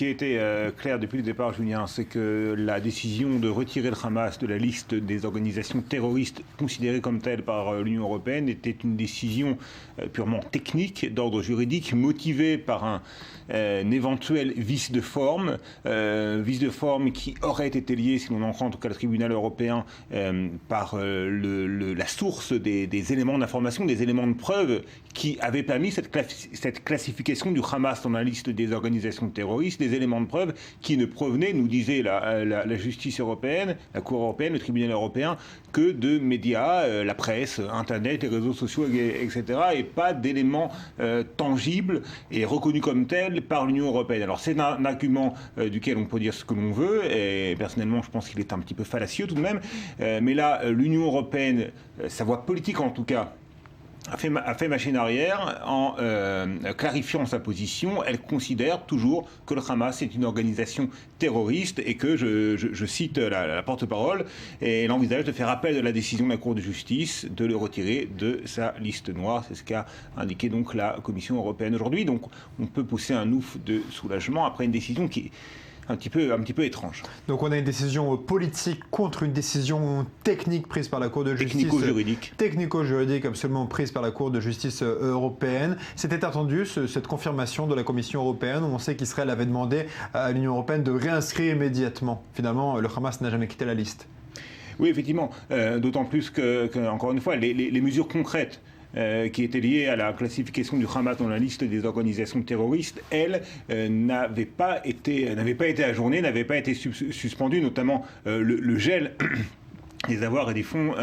qui a été clair depuis le départ, Julien, c'est que la décision de retirer le Hamas de la liste des organisations terroristes considérées comme telles par l'Union européenne était une décision purement technique, d'ordre juridique, motivée par un éventuel vice de forme qui aurait été lié, si l'on en croit en tout cas le tribunal européen, par la source des éléments d'information, des éléments de preuve qui avaient permis cette classification du Hamas dans la liste des organisations terroristes, des éléments de preuve qui ne provenaient, nous disait la justice européenne, la Cour européenne, le tribunal européen, que de médias, la presse, Internet, les réseaux sociaux, etc., et pas d'éléments tangibles et reconnus comme tels par l'Union européenne. Alors c'est un argument duquel on peut dire ce que l'on veut, et personnellement je pense qu'il est un petit peu fallacieux tout de même, mais là l'Union européenne, sa voix politique en tout cas, a fait machine arrière en clarifiant sa position. Elle considère toujours que le Hamas est une organisation terroriste et que, je cite la porte-parole, et elle envisage de faire appel de la décision de la Cour de justice de le retirer de sa liste noire. C'est ce qu'a indiqué donc la Commission européenne aujourd'hui. Donc on peut pousser un ouf de soulagement après une décision qui est un petit peu étrange. Donc on a une décision politique contre une décision technique prise par la Cour de justice. Technico-juridique. Technico-juridique, absolument, prise par la Cour de justice européenne. C'était attendu, cette confirmation de la Commission européenne, où on sait qu'Israël avait demandé à l'Union européenne de réinscrire immédiatement. Finalement, le Hamas n'a jamais quitté la liste. Oui, effectivement. D'autant plus que, encore une fois, les mesures concrètes qui étaient liées à la classification du Hamas dans la liste des organisations terroristes, elles n'avaient pas été ajournées, n'avaient pas été suspendues, notamment le gel des avoirs et des fonds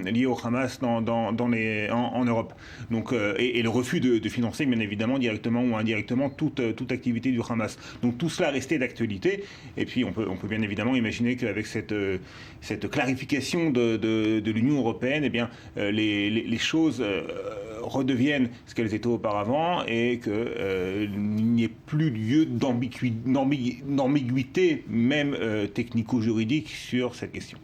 liés au Hamas en Europe. Donc, et le refus de financer, bien évidemment, directement ou indirectement, toute activité du Hamas. Donc tout cela restait d'actualité. Et puis on peut bien évidemment imaginer qu'avec cette clarification de l'Union européenne, eh bien, les choses redeviennent ce qu'elles étaient auparavant et qu'il n'y ait plus lieu d'ambiguïté, même technico-juridique, sur cette question.